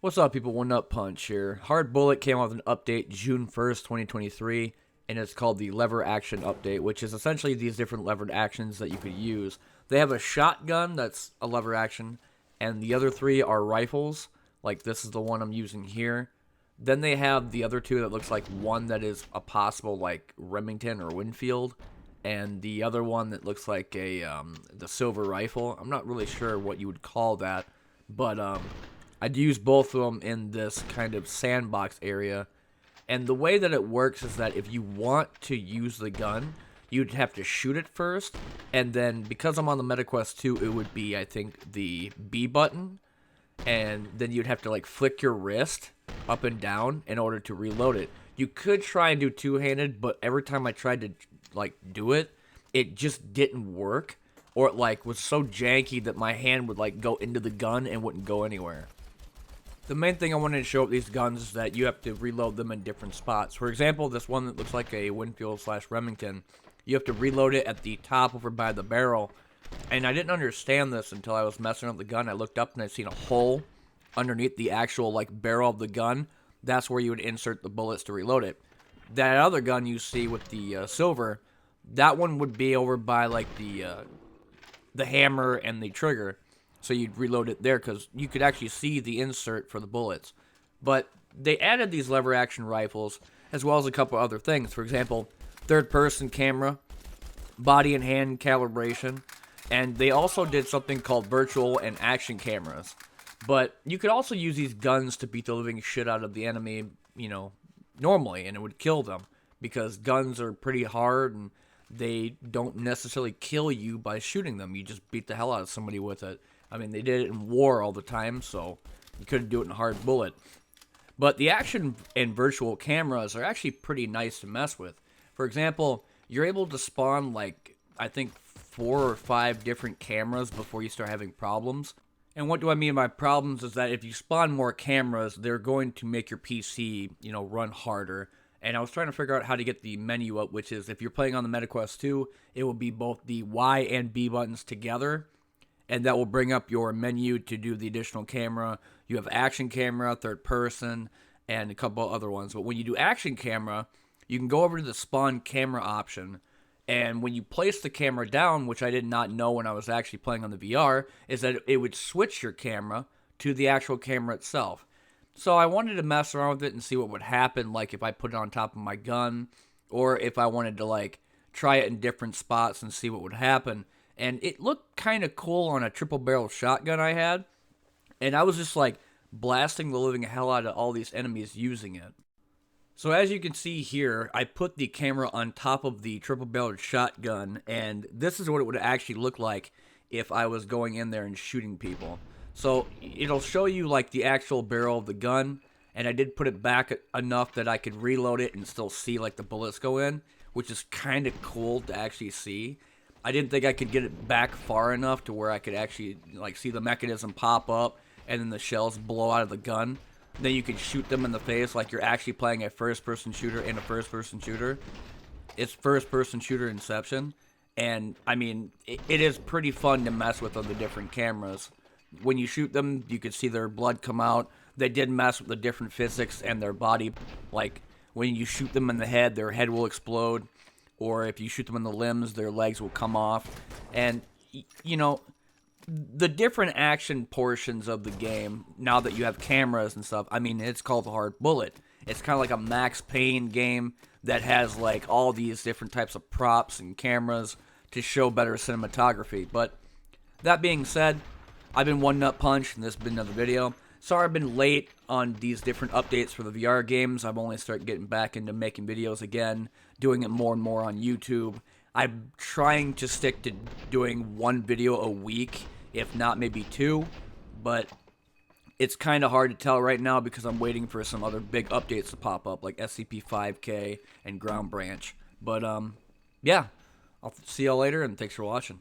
What's up, people? One Up Punch here. Hard Bullet came out with an update June 1st, 2023, and it's called the Lever Action Update, which is essentially these different levered actions that you could use. They have a shotgun that's a lever action, and the other three are rifles, like this is the one I'm using here. Then they have the other two that looks like one that is a possible, like, Remington or Winfield, and the other one that looks like the silver rifle. I'm not really sure what you would call that, but I'd use both of them in this kind of sandbox area. And the way that it works is that if you want to use the gun, you'd have to shoot it first. And then because I'm on the MetaQuest 2, it would be, I think, the B button. And then you'd have to, like, flick your wrist up and down in order to reload it. You could try and do two-handed, but every time I tried to, like, do it, it just didn't work. Or it, like, was so janky that my hand would, like, go into the gun and wouldn't go anywhere. The main thing I wanted to show with these guns is that you have to reload them in different spots. For example, this one that looks like a Winfield / Remington, you have to reload it at the top over by the barrel. And I didn't understand this until I was messing up the gun. I looked up and I seen a hole underneath the actual, like, barrel of the gun. That's where you would insert the bullets to reload it. That other gun you see with the silver, that one would be over by, like, the hammer and the trigger. So you'd reload it there because you could actually see the insert for the bullets. But they added these lever action rifles as well as a couple other things. For example, third person camera, body and hand calibration, and they also did something called virtual and action cameras. But you could also use these guns to beat the living shit out of the enemy, you know, normally, and it would kill them because guns are pretty hard and they don't necessarily kill you by shooting them. You just beat the hell out of somebody with it. I mean, they did it in war all the time, so you couldn't do it in Hard Bullet. But the action and virtual cameras are actually pretty nice to mess with. For example, you're able to spawn, like, I think 4 or 5 different cameras before you start having problems. And what do I mean by problems is that if you spawn more cameras, they're going to make your PC, you know, run harder. And I was trying to figure out how to get the menu up, which is if you're playing on the MetaQuest 2, it will be both the Y and B buttons together. And that will bring up your menu to do the additional camera. You have action camera, third person, and a couple other ones. But when you do action camera, you can go over to the spawn camera option. And when you place the camera down, which I did not know when I was actually playing on the VR, is that it would switch your camera to the actual camera itself. So I wanted to mess around with it and see what would happen, like if I put it on top of my gun, or if I wanted to, like, try it in different spots and see what would happen. And it looked kind of cool on a triple barrel shotgun I had. And I was just, like, blasting the living hell out of all these enemies using it. So as you can see here, I put the camera on top of the triple barrel shotgun. And this is what it would actually look like if I was going in there and shooting people. So it'll show you, like, the actual barrel of the gun. And I did put it back enough that I could reload it and still see, like, the bullets go in. Which is kind of cool to actually see. I didn't think I could get it back far enough to where I could actually, like, see the mechanism pop up and then the shells blow out of the gun. Then you can shoot them in the face like you're actually playing a first-person shooter in a first-person shooter. It's first-person shooter Inception. And, I mean, it is pretty fun to mess with on the different cameras. When you shoot them, you can see their blood come out. They did mess with the different physics and their body. Like, when you shoot them in the head, their head will explode. Or if you shoot them in the limbs, their legs will come off. And, you know, the different action portions of the game, now that you have cameras and stuff, I mean, it's called Hard Bullet. It's kind of like a Max Payne game that has, like, all these different types of props and cameras to show better cinematography. But that being said, I've been One Nut Punch, and this has been another video. Sorry I've been late on these different updates for the VR games. I've only started getting back into making videos again, doing it more and more on YouTube. I'm trying to stick to doing one video a week, if not maybe 2, but it's kind of hard to tell right now because I'm waiting for some other big updates to pop up, like SCP-5K and Ground Branch. But, yeah, I'll see y'all later, and thanks for watching.